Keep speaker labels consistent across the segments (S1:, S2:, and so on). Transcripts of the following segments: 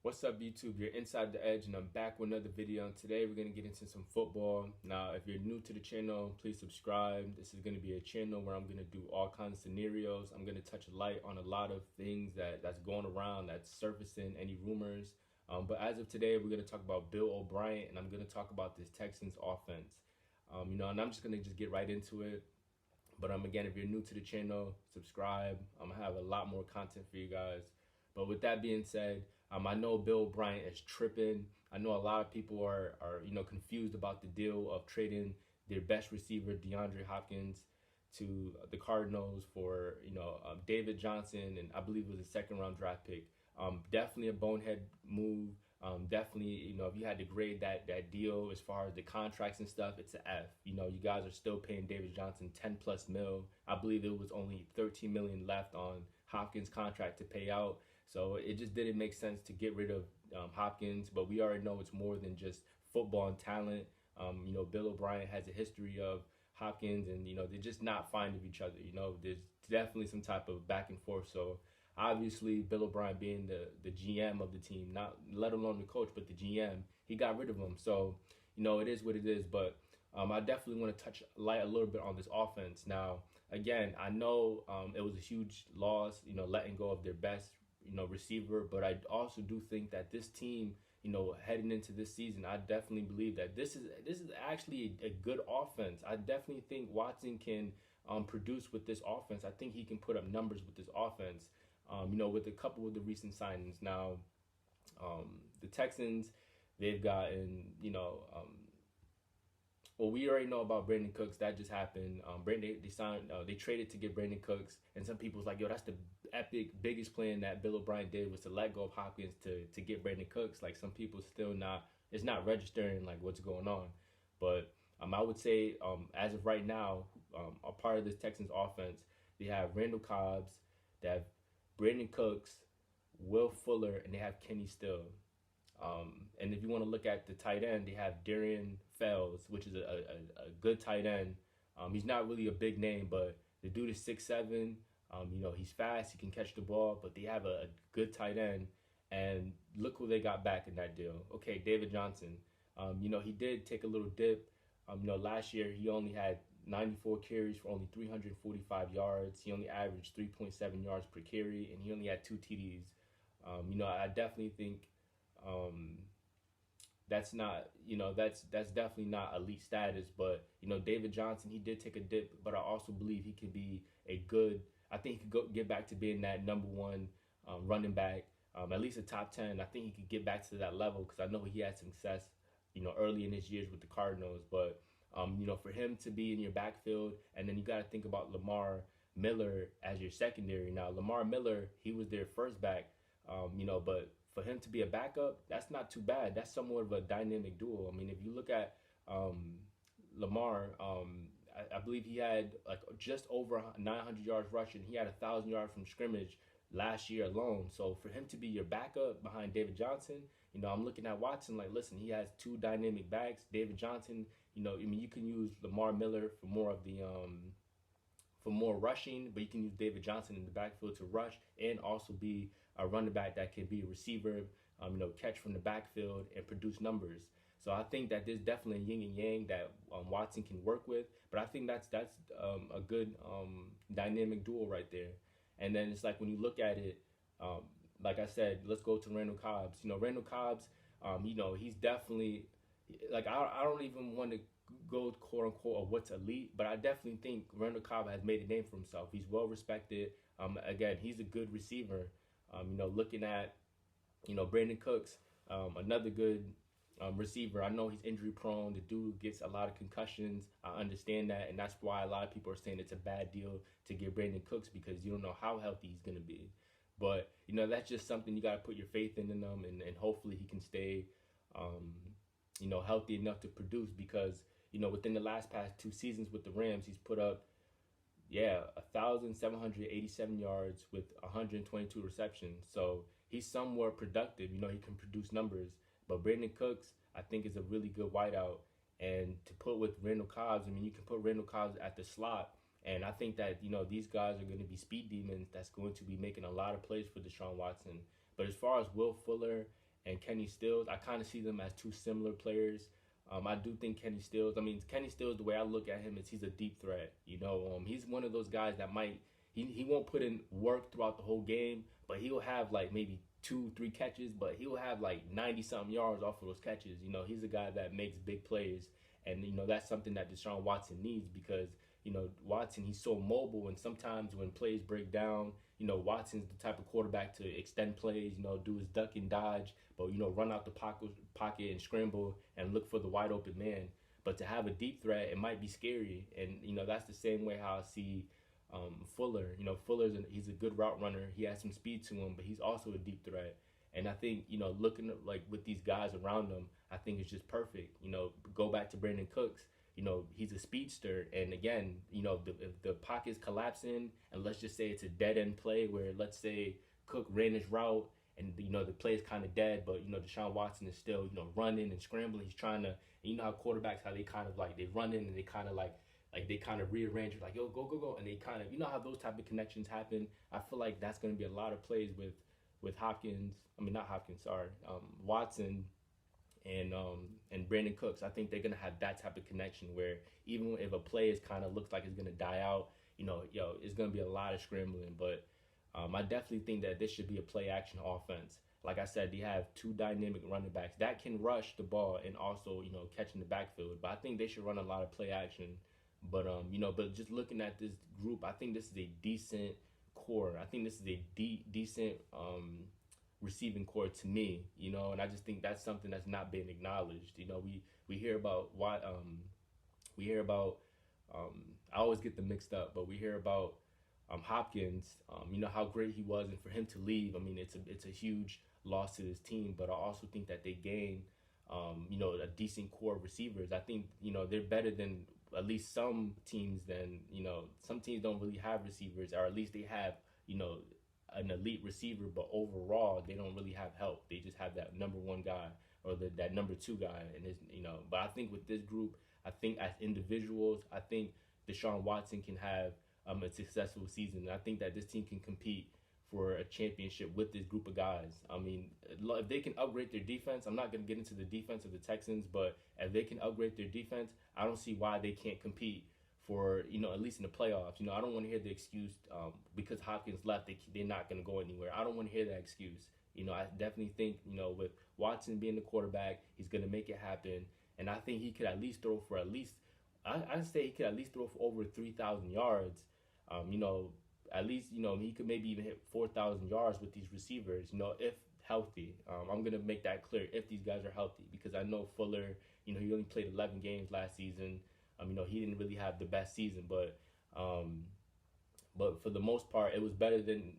S1: What's up, YouTube? You're Inside the Edge, and I'm back with another video. And today we're going to get into some football. Now, if you're new to the channel, please subscribe. This is going to be a channel where I'm going to do all kinds of scenarios. I'm going to touch a light on a lot of things that's going around, that's surfacing, any rumors. But as of today, we're going to talk about Bill O'Brien, and I'm going to talk about this Texans offense. And I'm just going to get right into it. But again, if you're new to the channel, subscribe. I'm going to have a lot more content for you guys. But with that being said, I know Bill O'Brien is tripping. I know a lot of people are confused about the deal of trading their best receiver, DeAndre Hopkins, to the Cardinals for David Johnson, and I believe it was a second-round draft pick. Definitely a bonehead move. Definitely, if you had to grade that deal as far as the contracts and stuff, it's an F. You guys are still paying David Johnson 10 plus mil. I believe it was only 13 million left on Hopkins' contract to pay out. So it just didn't make sense to get rid of Hopkins. But we already know it's more than just football and talent. Bill O'Brien has a history of Hopkins, and they're just not fond of each other. There's definitely some type of back and forth. So obviously, Bill O'Brien being the GM of the team, not let alone the coach, but the GM, he got rid of him. So, it is what it is. But I definitely want to touch light a little bit on this offense. Now, again, I know it was a huge loss, letting go of their best, receiver. But I also do think that this team, heading into this season, I definitely believe that this is actually a good offense. I definitely think Watson can produce with this offense. I think he can put up numbers with this offense. With a couple of the recent signings. Now, the Texans, they've gotten, well, we already know about Brandon Cooks. That just happened. They traded to get Brandon Cooks, and some people's like, yo, that's the epic, biggest plan that Bill O'Brien did, was to let go of Hopkins to get Brandon Cooks. Like, some people still it's not registering like what's going on. But I would say, as of right now, a part of this Texans offense, they have Randall Cobbs, they have Brandon Cooks, Will Fuller, and they have Kenny Still. And if you want to look at the tight end, they have Darian Fells, which is a good tight end. He's not really a big name, but the dude is 6'7". He's fast. He can catch the ball, but they have a good tight end. And look who they got back in that deal. Okay, David Johnson. He did take a little dip. Last year he only had 94 carries for only 345 yards. He only averaged 3.7 yards per carry, and he only had 2 TDs. I definitely think that's not, that's definitely not elite status. But David Johnson, he did take a dip, but I also believe he could be I think he could get back to being that number one running back, at least a top 10. I think he could get back to that level, because I know he had success early in his years with the Cardinals. But for him to be in your backfield, and then you got to think about Lamar Miller as your secondary. Now, Lamar Miller, he was their first back, but for him to be a backup, that's not too bad. That's somewhat of a dynamic duo. I mean, if you look at Lamar, I believe he had like just over 900 yards rushing. He had 1,000 yards from scrimmage last year alone. So for him to be your backup behind David Johnson, I'm looking at Watson like, listen, he has 2 dynamic backs. David Johnson, you can use Lamar Miller for more of the for more rushing, but you can use David Johnson in the backfield to rush and also be a running back that can be a receiver, catch from the backfield and produce numbers. So I think that there's definitely a yin and yang that Watson can work with. But I think that's a good dynamic duo right there. And then it's like, when you look at it, like I said, let's go to Randall Cobbs. Randall Cobbs, he's definitely, like, I don't even want to go quote unquote of what's elite, but I definitely think Randall Cobb has made a name for himself. He's well respected. Again, he's a good receiver. Looking at Brandon Cooks, another good receiver. I know he's injury prone. The dude gets a lot of concussions. I understand that, and that's why a lot of people are saying it's a bad deal to get Brandon Cooks, because you don't know how healthy he's going to be. But that's just something you got to put your faith in him, and hopefully he can stay healthy enough to produce, because within the past 2 seasons with the Rams, he's put up 1,787 yards with 122 receptions. So he's somewhat productive. He can produce numbers. But Brandon Cooks, I think, is a really good wideout. And to put with Randall Cobbs, you can put Randall Cobbs at the slot. And I think that, these guys are going to be speed demons that's going to be making a lot of plays for Deshaun Watson. But as far as Will Fuller and Kenny Stills. I kind of see them as two similar players. I do think Kenny Stills. I mean, Kenny Stills. The way I look at him is he's a deep threat. He's one of those guys that might he won't put in work throughout the whole game, but he'll have like maybe 2, 3 catches, but he'll have like 90 something yards off of those catches. He's a guy that makes big plays, and that's something that Deshaun Watson needs because Watson, he's so mobile, and sometimes when plays break down, Watson's the type of quarterback to extend plays, do his duck and dodge, but run out the pocket and scramble and look for the wide open man. But to have a deep threat, it might be scary, and that's the same way how I see Fuller. He's a good route runner. He has some speed to him, but he's also a deep threat. And I think looking like with these guys around him, I think it's just perfect. Go back to Brandon Cooks. He's a speedster, and again, if the pocket's collapsing, and let's just say it's a dead end play where let's say Cook ran his route, and the play is kind of dead, but Deshaun Watson is still running and scrambling. He's trying to, how quarterbacks, how they kind of like they run in and they kind of like they kind of rearrange it, like yo go, and they kind of how those type of connections happen. I feel like that's going to be a lot of plays with Hopkins. I mean not Hopkins, sorry, Watson and Brandon Cooks. I think they're gonna have that type of connection where even if a play is kind of looks like it's gonna die out, it's gonna be a lot of scrambling. But I definitely think that this should be a play action offense. Like I said, they have two dynamic running backs that can rush the ball and also catch in the backfield. But I think they should run a lot of play action. But but just looking at this group, I think this is a decent core. I think this is a decent receiving core to me, and I just think that's something that's not being acknowledged. We hear about I always get them mixed up, but we hear about Hopkins, how great he was, and for him to leave, I mean it's a huge loss to this team. But I also think that they gain a decent core of receivers. I think they're better than at least some teams. Than some teams don't really have receivers, or at least they have an elite receiver, but overall they don't really have help. They just have that number one guy or that number two guy, and But I think with this group, I think as individuals, I think Deshaun Watson can have a successful season. And I think that this team can compete for a championship with this group of guys. I mean, if they can upgrade their defense, I'm not going to get into the defense of the Texans, but if they can upgrade their defense, I don't see why they can't compete for at least in the playoffs. I don't want to hear the excuse because Hopkins left, they're not going to go anywhere. I don't want to hear that excuse. I definitely think with Watson being the quarterback, he's going to make it happen, and I think he could at least throw for I'd say he could at least throw for over 3,000 yards. At least he could maybe even hit 4,000 yards with these receivers. If healthy. I'm gonna make that clear if these guys are healthy, because I know Fuller. He only played 11 games last season. He didn't really have the best season, but for the most part, it was better than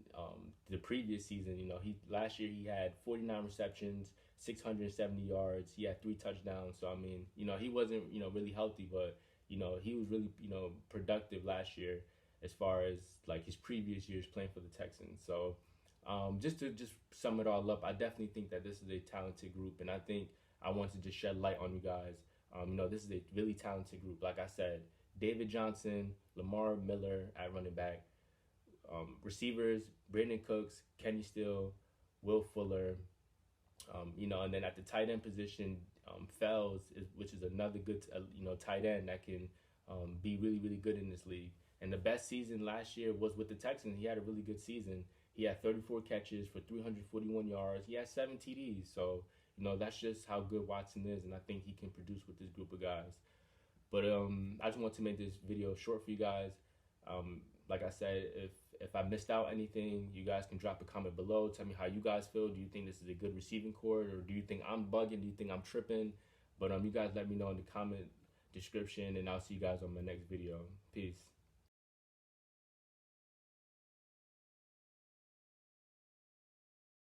S1: the previous season. Last year he had 49 receptions, 670 yards. He had 3 touchdowns. So I mean, he wasn't really healthy, but he was really productive last year as far as like his previous years playing for the Texans. So just to sum it all up, I definitely think that this is a talented group, and I think I want to just shed light on you guys. This is a really talented group. Like I said, David Johnson, Lamar Miller at running back, receivers, Brandon Cooks, Kenny Steele, Will Fuller, and then at the tight end position, Fells, which is another good, tight end that can be really, really good in this league. And the best season last year was with the Texans. He had a really good season. He had 34 catches for 341 yards. He had 7 TDs. So, that's just how good Watson is, and I think he can produce with this group of guys. But I just want to make this video short for you guys. Like I said, if I missed out anything, you guys can drop a comment below. Tell me how you guys feel. Do you think this is a good receiving core, or do you think I'm bugging? Do you think I'm tripping? But you guys let me know in the comment description, and I'll see you guys on my next video. Peace.